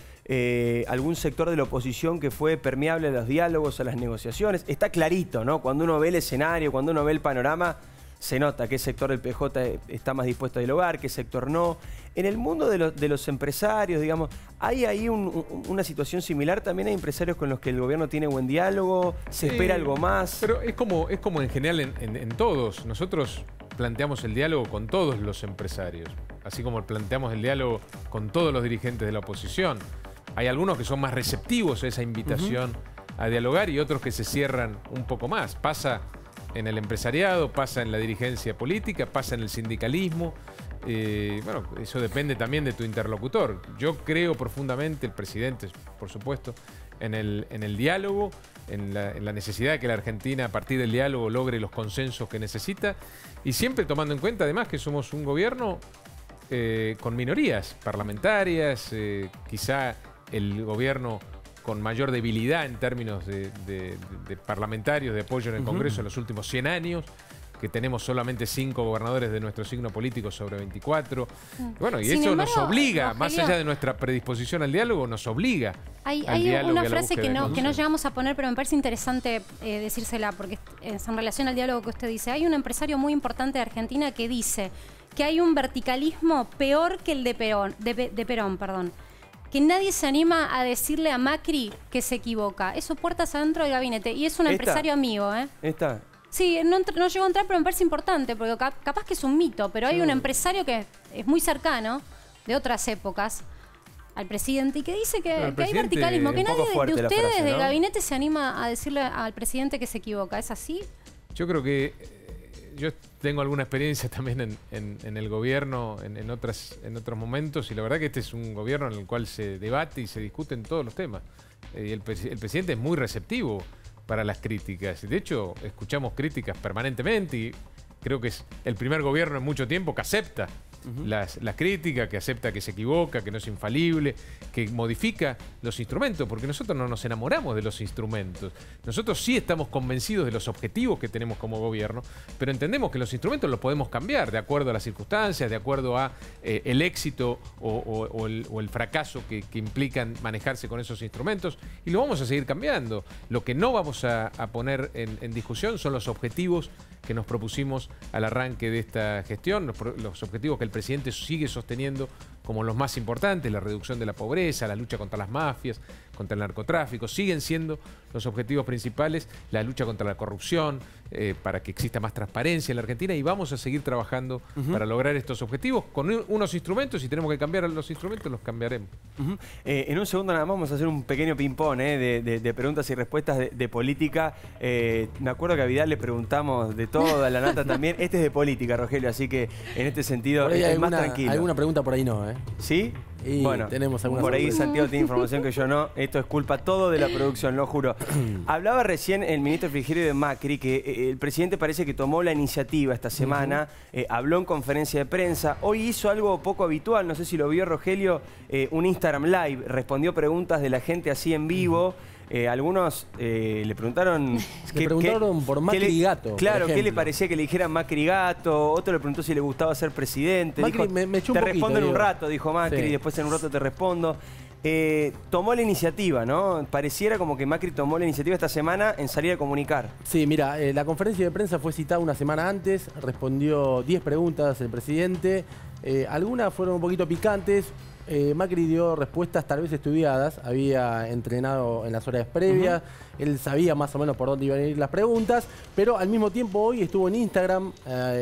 algún sector de la oposición que fue permeable a los diálogos, a las negociaciones. Está clarito, ¿no? Cuando uno ve el escenario, cuando uno ve el panorama, se nota qué sector del PJ está más dispuesto a dialogar, qué sector no. En el mundo de los empresarios, digamos, ¿hay ahí una situación similar? ¿También hay empresarios con los que el gobierno tiene buen diálogo? ¿Se espera algo más? Pero es como en general en todos. Nosotros planteamos el diálogo con todos los empresarios, así como planteamos el diálogo con todos los dirigentes de la oposición. Hay algunos que son más receptivos a esa invitación a dialogar y otros que se cierran un poco más. Pasa en el empresariado, pasa en la dirigencia política, pasa en el sindicalismo. Bueno, eso depende también de tu interlocutor. Yo creo profundamente, el presidente, por supuesto, en el diálogo, en la necesidad de que la Argentina, a partir del diálogo, logre los consensos que necesita, y siempre tomando en cuenta, además, que somos un gobierno con minorías parlamentarias, quizá el gobierno con mayor debilidad en términos de parlamentarios, de apoyo en el Congreso en los últimos 100 años, que tenemos solamente 5 gobernadores de nuestro signo político sobre 24. Bueno, y eso nos obliga, más allá de nuestra predisposición al diálogo, nos obliga Hay diálogo una y a la frase búsqueda que de no llegamos a poner, pero me parece interesante decírsela, porque es en relación al diálogo que usted dice. Hay un empresario muy importante de Argentina que dice que hay un verticalismo peor que el de Perón, perdón. Que nadie se anima a decirle a Macri que se equivoca. Eso puertas adentro del gabinete. Y es un empresario amigo, ¿eh? ¿Esta? Sí, no llegó a entrar, pero me parece importante, porque capaz que es un mito, pero hay un empresario que es muy cercano, de otras épocas, al presidente, y que dice que hay verticalismo, que nadie de ustedes del gabinete se anima a decirle al presidente que se equivoca. ¿Es así? Yo creo que yo tengo alguna experiencia también en el gobierno, en otros momentos, y la verdad que este es un gobierno en el cual se debate y se discuten todos los temas. Y el presidente es muy receptivo para las críticas. De hecho, escuchamos críticas permanentemente y creo que es el primer gobierno en mucho tiempo que acepta las críticas, que acepta que se equivoca, que no es infalible, que modifica los instrumentos, porque nosotros no nos enamoramos de los instrumentos. Nosotros sí estamos convencidos de los objetivos que tenemos como gobierno, pero entendemos que los instrumentos los podemos cambiar de acuerdo a las circunstancias, de acuerdo a el éxito o el fracaso que implican manejarse con esos instrumentos, y lo vamos a seguir cambiando. Lo que no vamos a poner en discusión son los objetivos que nos propusimos al arranque de esta gestión, los objetivos que el presidente sigue sosteniendo como los más importantes: la reducción de la pobreza, la lucha contra las mafias, contra el narcotráfico, siguen siendo los objetivos principales, la lucha contra la corrupción, para que exista más transparencia en la Argentina, y vamos a seguir trabajando para lograr estos objetivos con unos instrumentos. Si tenemos que cambiar los instrumentos, los cambiaremos. En un segundo nada más vamos a hacer un pequeño ping-pong de preguntas y respuestas de política. Me acuerdo que a Vidal le preguntamos de todo, a la nata también. Este es de política, Rogelio, así que en este sentido es más tranquilo. Alguna pregunta por ahí no, ¿eh? ¿Sí? Y bueno, tenemos alguna por ahí sorpresa. Santiago tiene información que yo no. Esto es culpa todo de la producción, lo juro. Hablaba recién el ministro Frigerio de Macri que el presidente parece que tomó la iniciativa esta semana, habló en conferencia de prensa. Hoy hizo algo poco habitual, no sé si lo vio Rogelio, un Instagram Live, respondió preguntas de la gente así en vivo. Algunos le preguntaron... Le preguntaron por Macri Gato. Claro, ¿qué le parecía que le dijeran Macri Gato? Otro le preguntó si le gustaba ser presidente. Macri, dijo, me echó un te poquito, respondo en un digo. rato, dijo Macri, Sí. después en un rato te respondo. Tomó la iniciativa, ¿no? Pareciera como que Macri tomó la iniciativa esta semana en salir a comunicar. Sí, mira, la conferencia de prensa fue citada una semana antes, respondió 10 preguntas el presidente, algunas fueron un poquito picantes. Macri dio respuestas tal vez estudiadas, había entrenado en las horas previas, él sabía más o menos por dónde iban a ir las preguntas, pero al mismo tiempo hoy estuvo en Instagram,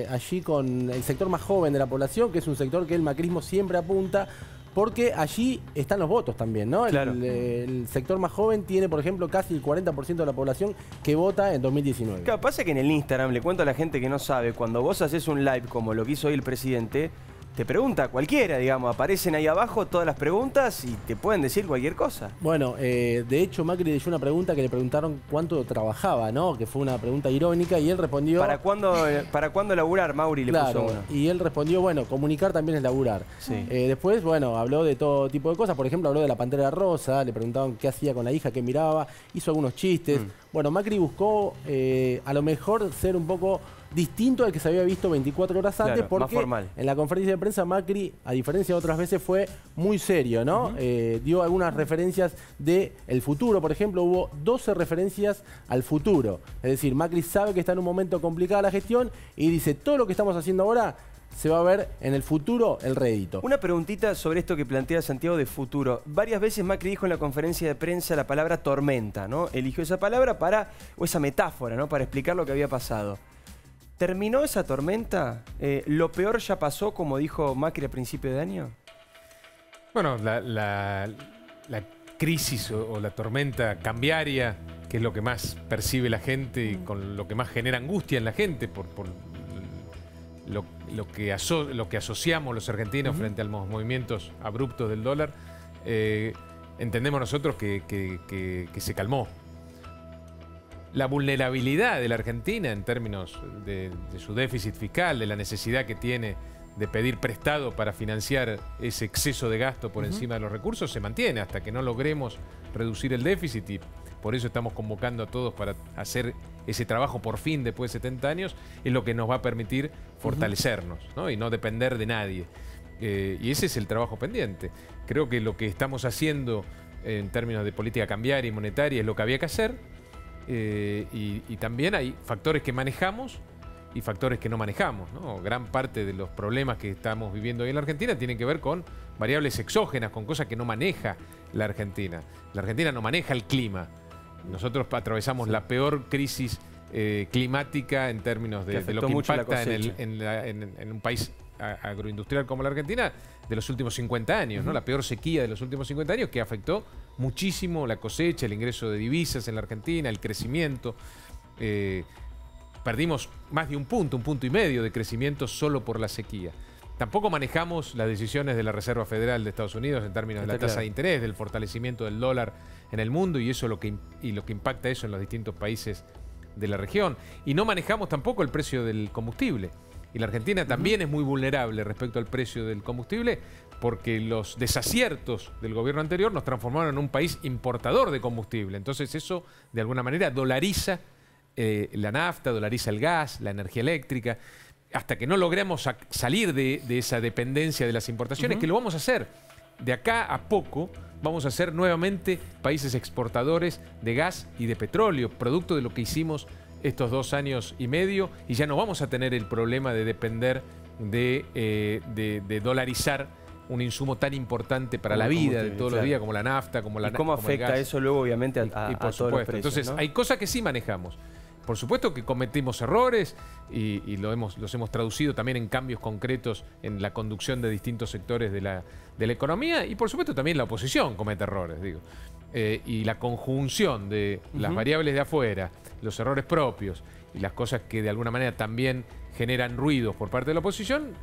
allí con el sector más joven de la población, que es un sector que el macrismo siempre apunta, porque allí están los votos también, ¿no? Claro. El sector más joven tiene, por ejemplo, casi el 40% de la población que vota en 2019. Claro, pasa que en el Instagram, le cuento a la gente que no sabe, cuando vos haces un live como lo que hizo hoy el presidente, te pregunta cualquiera, digamos, aparecen ahí abajo todas las preguntas y te pueden decir cualquier cosa. Bueno, de hecho Macri leyó una pregunta que le preguntaron cuánto trabajaba, ¿no? Que fue una pregunta irónica y él respondió... ¿Para cuándo laburar, Mauri? Le Claro, puso uno. y él respondió, bueno, comunicar también es laburar. Sí. Después, bueno, habló de todo tipo de cosas, por ejemplo, habló de la Pantera Rosa, le preguntaban qué hacía con la hija, qué miraba, hizo algunos chistes. Bueno, Macri buscó a lo mejor ser un poco distinto al que se había visto 24 horas antes, Claro, más porque formal. en la conferencia de prensa Macri, a diferencia de otras veces, fue muy serio, ¿no? Dio algunas referencias del futuro, por ejemplo, hubo 12 referencias al futuro. Es decir, Macri sabe que está en un momento complicado la gestión y dice, todo lo que estamos haciendo ahora se va a ver en el futuro el rédito. Una preguntita sobre esto que plantea Santiago de futuro. Varias veces Macri dijo en la conferencia de prensa la palabra tormenta, ¿no? Eligió esa palabra o esa metáfora, ¿no? Para explicar lo que había pasado. ¿Terminó esa tormenta? ¿Lo peor ya pasó, como dijo Macri a principio de año? Bueno, la crisis o la tormenta cambiaria, que es lo que más percibe la gente y con lo que más genera angustia en la gente por lo que asociamos los argentinos frente a los movimientos abruptos del dólar, entendemos nosotros que se calmó. La vulnerabilidad de la Argentina en términos de su déficit fiscal, de la necesidad que tiene de pedir prestado para financiar ese exceso de gasto por encima de los recursos se mantiene hasta que no logremos reducir el déficit, y por eso estamos convocando a todos para hacer ese trabajo por fin después de 70 años, es lo que nos va a permitir fortalecernos, ¿no? Y no depender de nadie. Y ese es el trabajo pendiente. Creo que lo que estamos haciendo en términos de política cambiaria y monetaria es lo que había que hacer, y también hay factores que manejamos y factores que no manejamos, ¿no? Gran parte de los problemas que estamos viviendo hoy en la Argentina tienen que ver con variables exógenas, con cosas que no maneja la Argentina. La Argentina no maneja el clima. Nosotros atravesamos la peor crisis climática en términos de lo que impacta en un país agroindustrial como la Argentina de los últimos 50 años, ¿no? La peor sequía de los últimos 50 años, que afectó muchísimo la cosecha, el ingreso de divisas en la Argentina, el crecimiento. Perdimos más de un punto y medio de crecimiento solo por la sequía. Tampoco manejamos las decisiones de la Reserva Federal de Estados Unidos en términos de la tasa de interés, del fortalecimiento del dólar en el mundo, y eso lo que impacta eso en los distintos países de la región. Y no manejamos tampoco el precio del combustible. Y la Argentina también es muy vulnerable respecto al precio del combustible, porque los desaciertos del gobierno anterior nos transformaron en un país importador de combustible. Entonces eso, de alguna manera, dolariza la nafta, dolariza el gas, la energía eléctrica, hasta que no logremos salir de esa dependencia de las importaciones, que lo vamos a hacer. De acá a poco vamos a ser nuevamente países exportadores de gas y de petróleo, producto de lo que hicimos estos 2 años y medio, y ya no vamos a tener el problema de depender de dolarizar un insumo tan importante para la vida de todos los días, como la nafta, como la ¿Y cómo afecta eso luego, obviamente, a por todos los precios? Entonces, ¿no? hay cosas que sí manejamos. Por supuesto que cometimos errores y los hemos traducido también en cambios concretos en la conducción de distintos sectores de la economía, y por supuesto también la oposición comete errores, digo. Y la conjunción de las variables de afuera, los errores propios y las cosas que de alguna manera también generan ruidos por parte de la oposición,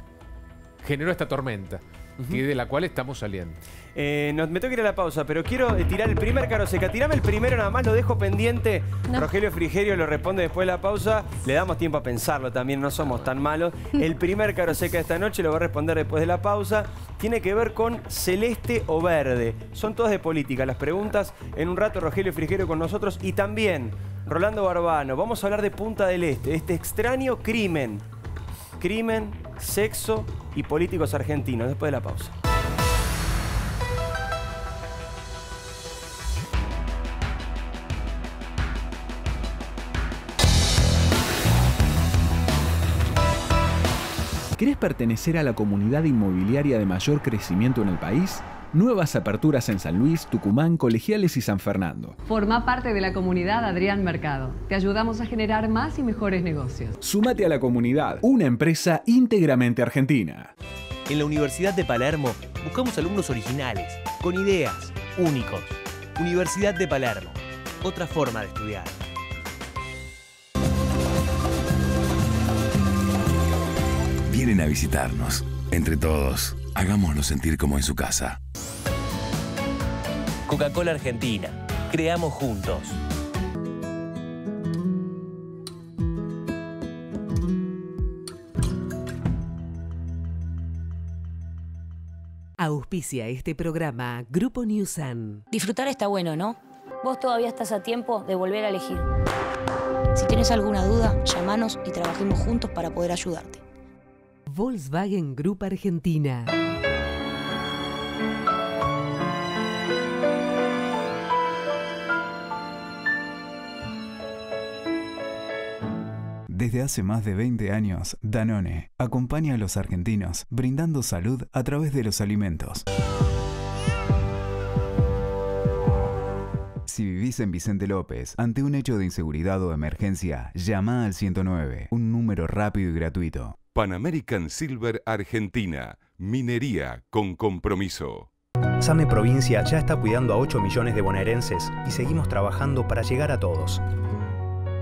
generó esta tormenta, de la cual estamos saliendo. Me tengo que ir a la pausa, pero quiero tirar el primer Caro Seca. Tirame el primero nada más, lo dejo pendiente. No. Rogelio Frigerio lo responde después de la pausa. Le damos tiempo a pensarlo también, no somos tan malos. El primer Caro Seca de esta noche lo va a responder después de la pausa. Tiene que ver con celeste o verde. Son todas de política las preguntas. En un rato Rogelio Frigerio con nosotros, y también Rolando Barbano. Vamos a hablar de Punta del Este, este extraño crimen. Crimen, sexo y políticos argentinos. Después de la pausa. ¿Querés pertenecer a la comunidad inmobiliaria de mayor crecimiento en el país? Nuevas aperturas en San Luis, Tucumán, Colegiales y San Fernando. Forma parte de la comunidad Adrián Mercado. Te ayudamos a generar más y mejores negocios. Súmate a la comunidad, una empresa íntegramente argentina. En la Universidad de Palermo buscamos alumnos originales, con ideas, únicos. Universidad de Palermo, otra forma de estudiar. Vienen a visitarnos. Entre todos, hagámoslo sentir como en su casa. Coca-Cola Argentina. Creamos juntos. Auspicia este programa Grupo Newsan. Disfrutar está bueno, ¿no? Vos todavía estás a tiempo de volver a elegir. Si tienes alguna duda, llámanos y trabajemos juntos para poder ayudarte. Volkswagen Group Argentina. Desde hace más de 20 años, Danone acompaña a los argentinos brindando salud a través de los alimentos. Si vivís en Vicente López, ante un hecho de inseguridad o emergencia, llama al 109, un número rápido y gratuito. Pan American Silver Argentina, minería con compromiso. SAME Provincia ya está cuidando a 8 millones de bonaerenses y seguimos trabajando para llegar a todos.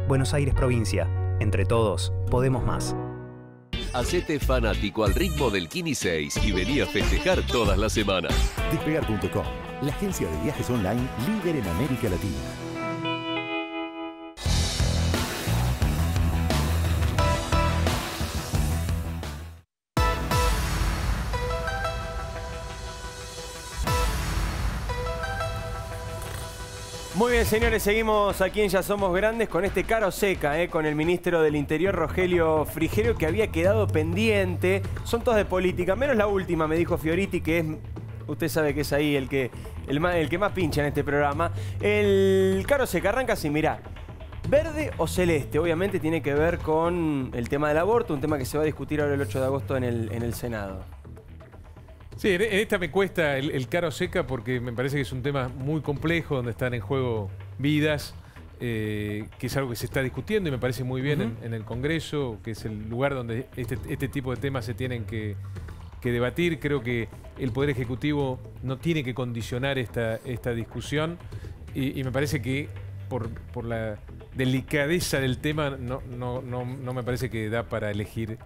Buenos Aires Provincia, entre todos, podemos más. Hacete fanático al ritmo del Kini 6 y vení a festejar todas las semanas. Despegar.com, la agencia de viajes online líder en América Latina. Muy bien, señores, seguimos aquí en Ya Somos Grandes con este Caro Seca, con el ministro del Interior, Rogelio Frigerio, que había quedado pendiente. Son todas de política, menos la última, me dijo Fioriti, que es, usted sabe que es ahí el que más pincha en este programa. El Caro Seca arranca así, mirá. ¿Verde o celeste? Obviamente tiene que ver con el tema del aborto, un tema que se va a discutir ahora el 8 de agosto en el Senado. Sí, en esta me cuesta el Caro Seca porque me parece que es un tema muy complejo, donde están en juego vidas, que es algo que se está discutiendo y me parece muy bien en el Congreso, que es el lugar donde este tipo de temas se tienen que debatir. Creo que el Poder Ejecutivo no tiene que condicionar esta discusión y me parece que por la delicadeza del tema no me parece que da para elegir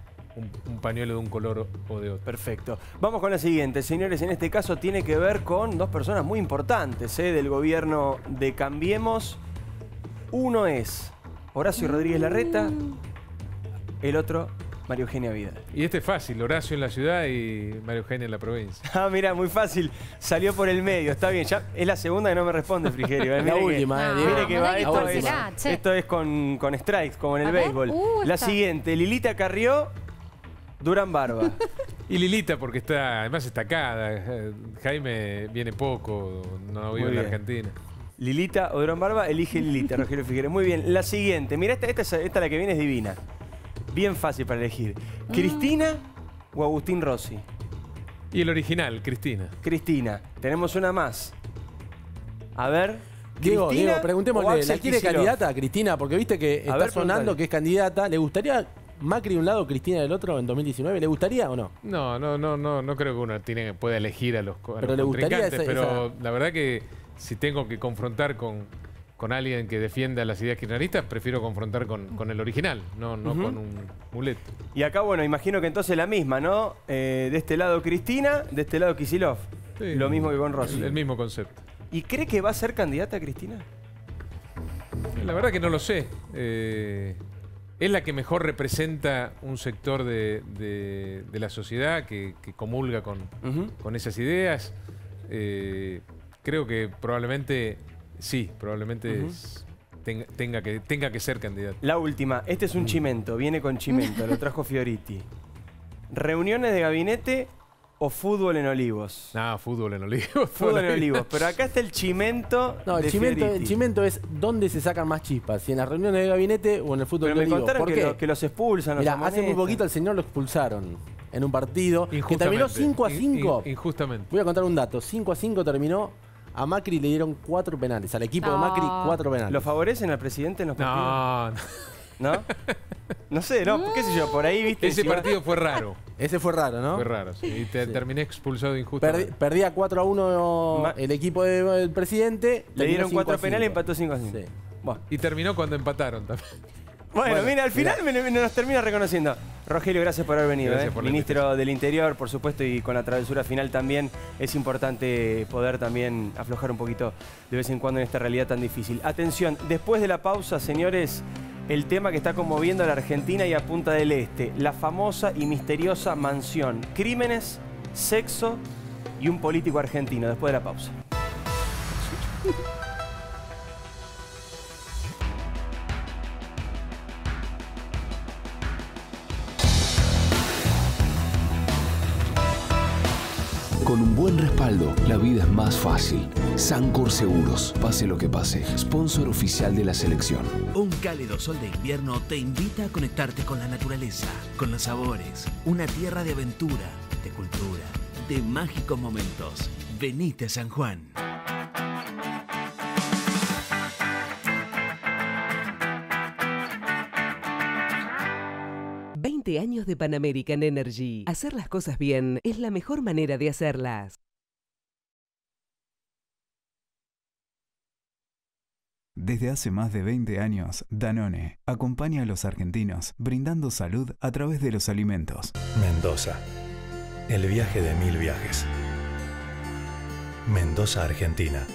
un pañuelo de un color o de otro. Perfecto. Vamos con la siguiente, señores. En este caso tiene que ver con dos personas muy importantes del gobierno de Cambiemos. Uno es Horacio Rodríguez Larreta, el otro María Eugenia Vidal. Y este es fácil, Horacio en la ciudad y María Eugenia en la provincia. Ah, mira, muy fácil. Salió por el medio, está bien. Ya es la segunda que no me responde, Frigerio. La última, mire que va, última. Esto es con strikes, como en el béisbol. La siguiente, Lilita Carrió, Durán Barba. Y Lilita porque además está acá. Jaime viene poco, no vive en la Argentina. Lilita o Durán Barba, elige Lilita, Rogelio Figueres. Muy bien, la siguiente. Mira, esta la que viene es divina. Bien fácil para elegir. ¿Cristina o Agustín Rossi? Y el original, Cristina. Cristina. Tenemos una más. A ver. Diego, preguntémosle, ¿la quiere candidata a Cristina? Porque viste que está sonando que es candidata. ¿Le gustaría Macri de un lado, Cristina del otro en 2019? ¿Le gustaría o no? No creo que uno pueda elegir a los contrincantes, pero la verdad que si tengo que confrontar con alguien que defienda las ideas kirchneristas, prefiero confrontar con el original, no con un muleto. Y acá, bueno, imagino que entonces la misma, ¿no? De este lado Cristina, de este lado Kicillof. Sí, lo mismo que con Rossi. El mismo concepto. ¿Y cree que va a ser candidata Cristina? La verdad que no lo sé. Es la que mejor representa un sector de la sociedad que comulga con esas ideas. Creo que probablemente tenga que ser candidato. La última, este es un chimento, viene con chimento, lo trajo Fioriti. ¿Reuniones de gabinete o fútbol en Olivos? No, fútbol en Olivos. Fútbol en Olivos, pero acá está el chimento. No, el chimento es dónde se sacan más chispas, si en las reuniones de gabinete o en el fútbol de Olivos. Me contaron que los expulsan. Mirá, hace muy poquito al señor lo expulsaron en un partido que terminó 5-5. Injustamente. Voy a contar un dato, 5-5 terminó. A Macri le dieron 4 penales. Al equipo de Macri, 4 penales. ¿Lo favorecen al presidente en los partidos? ¿No? No sé, qué sé yo, por ahí, viste. Ese partido fue raro. Ese fue raro, ¿no? Fue raro, sí. Y terminé expulsado injustamente. Perdía 4-1 el equipo del presidente. Le dieron 4 penales y empató 5-5. Sí. Bueno. Y terminó cuando empataron también. Bueno, mira, al final nos termina reconociendo. Rogelio, gracias por haber venido. Ministro del Interior, por supuesto, y con la travesura final también es importante poder también aflojar un poquito de vez en cuando en esta realidad tan difícil. Atención, después de la pausa, señores, el tema que está conmoviendo a la Argentina y a Punta del Este, la famosa y misteriosa mansión. Crímenes, sexo y un político argentino. Después de la pausa. Con un buen respaldo, la vida es más fácil. Sancor Seguros, pase lo que pase, sponsor oficial de la selección. Un cálido sol de invierno te invita a conectarte con la naturaleza, con los sabores, una tierra de aventura, de cultura, de mágicos momentos. Venite a San Juan. Años de Pan American Energy. Hacer las cosas bien es la mejor manera de hacerlas. Desde hace más de 20 años, Danone acompaña a los argentinos brindando salud a través de los alimentos. Mendoza, el viaje de 1000 viajes. Mendoza, Argentina.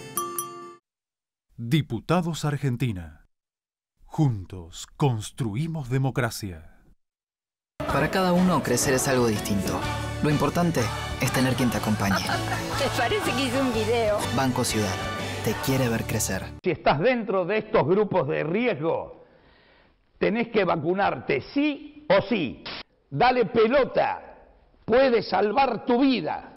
Diputados Argentina. Juntos construimos democracia. Para cada uno, crecer es algo distinto. Lo importante es tener quien te acompañe. Me parece que hice un video. Banco Ciudad. te quiere ver crecer. Si estás dentro de estos grupos de riesgo, tenés que vacunarte sí o sí. Dale pelota, puede salvar tu vida.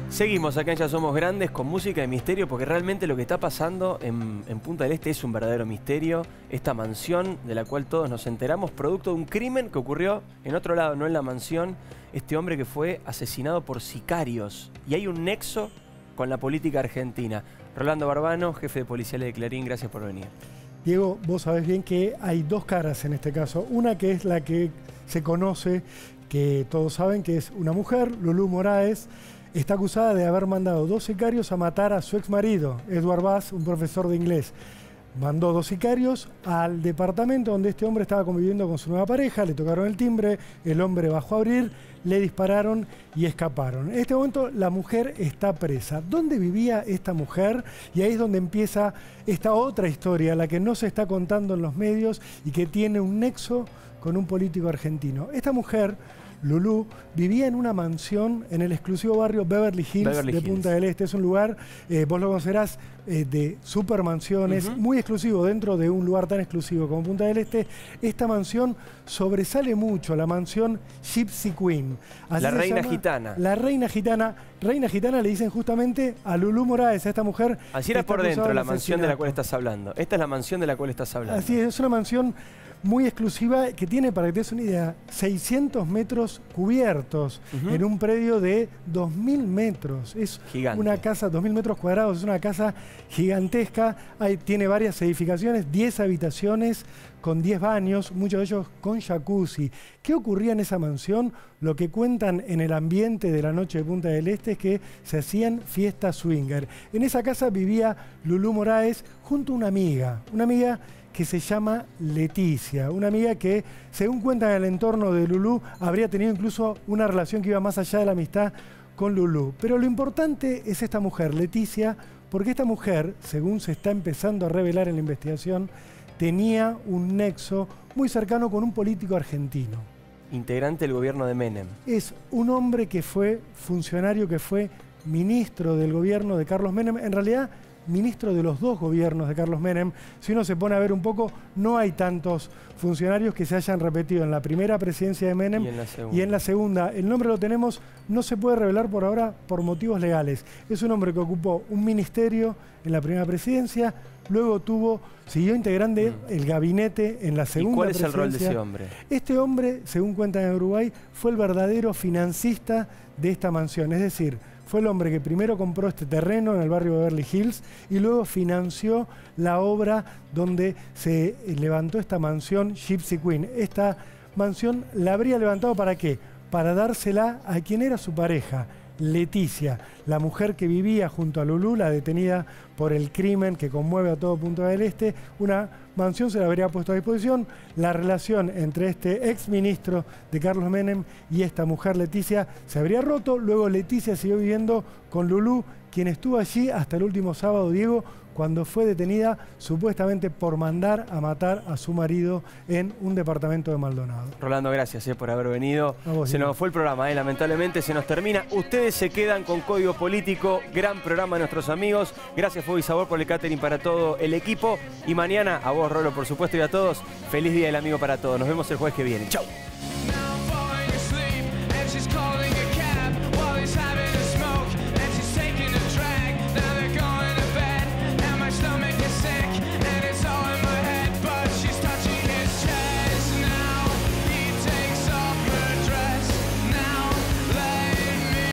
Seguimos acá en Ya Somos Grandes con música de misterio, porque realmente lo que está pasando en Punta del Este es un verdadero misterio. Esta mansión de la cual todos nos enteramos, producto de un crimen que ocurrió en otro lado, no en la mansión. Este hombre que fue asesinado por sicarios. Y hay un nexo con la política argentina. Rolando Barbano, jefe de policiales de Clarín, gracias por venir. Diego, vos sabés bien que hay dos caras en este caso. Una que es la que se conoce, que todos saben que es una mujer, Lulú Moraes. Está acusada de haber mandado 2 sicarios a matar a su exmarido, Edward Bass, un profesor de inglés. Mandó 2 sicarios al departamento donde este hombre estaba conviviendo con su nueva pareja, le tocaron el timbre, el hombre bajó a abrir, le dispararon y escaparon. En este momento la mujer está presa. ¿Dónde vivía esta mujer? Y ahí es donde empieza esta otra historia, la que no se está contando en los medios y que tiene un nexo con un político argentino. Esta mujer, Lulú, vivía en una mansión en el exclusivo barrio Beverly Hills de Punta del Este. Es un lugar, vos lo conocerás, de supermansiones, muy exclusivo dentro de un lugar tan exclusivo como Punta del Este. Esta mansión sobresale mucho, la mansión Gypsy Queen. Así la reina llama, gitana. La reina gitana. Reina gitana le dicen justamente a Lulú Moraes, a esta mujer. Así era por dentro la mansión de la cual estás hablando. Esta es la mansión de la cual estás hablando. Así es una mansión muy exclusiva que tiene, para que te des una idea, 600 metros cubiertos en un predio de 2.000 metros. Es gigante. Una casa, 2.000 metros cuadrados, es una casa gigantesca. Tiene varias edificaciones, 10 habitaciones con 10 baños, muchos de ellos con jacuzzi. ¿Qué ocurría en esa mansión? Lo que cuentan en el ambiente de la noche de Punta del Este es que se hacían fiestas swinger. En esa casa vivía Lulú Moraes junto a una amiga que se llama Leticia, una amiga que, según cuentan en el entorno de Lulú, habría tenido incluso una relación que iba más allá de la amistad con Lulú. Pero lo importante es esta mujer, Leticia, porque esta mujer, según se está empezando a revelar en la investigación, tenía un nexo muy cercano con un político argentino. Integrante del gobierno de Menem. Es un hombre que fue funcionario, que fue ministro del gobierno de Carlos Menem, en realidad ministro de los 2 gobiernos de Carlos Menem. Si uno se pone a ver un poco, no hay tantos funcionarios que se hayan repetido en la primera presidencia de Menem y en la segunda. El nombre lo tenemos, no se puede revelar por ahora por motivos legales. Es un hombre que ocupó un ministerio en la primera presidencia, luego siguió integrando el gabinete en la segunda presidencia. ¿Y cuál es el rol de ese hombre? Este hombre, según cuentan en Uruguay, fue el verdadero financista de esta mansión, es decir, fue el hombre que primero compró este terreno en el barrio de Beverly Hills y luego financió la obra donde se levantó esta mansión Gypsy Queen. Esta mansión la habría levantado ¿para qué? Para dársela a quien era su pareja, Leticia, la mujer que vivía junto a Lulú, la detenida por el crimen que conmueve a todo Punta del Este. Una mansión se la habría puesto a disposición. La relación entre este exministro de Carlos Menem y esta mujer Leticia se habría roto. Luego Leticia siguió viviendo con Lulú, quien estuvo allí hasta el último sábado, Diego, cuando fue detenida supuestamente por mandar a matar a su marido en un departamento de Maldonado. Rolando, gracias por haber venido. Se nos fue el programa, lamentablemente se nos termina. Ustedes se quedan con Código Político, gran programa de nuestros amigos. Gracias Fuego y Sabor por el catering para todo el equipo. Y mañana, a vos Rolo por supuesto y a todos, feliz Día del Amigo para todos. Nos vemos el jueves que viene. Chau.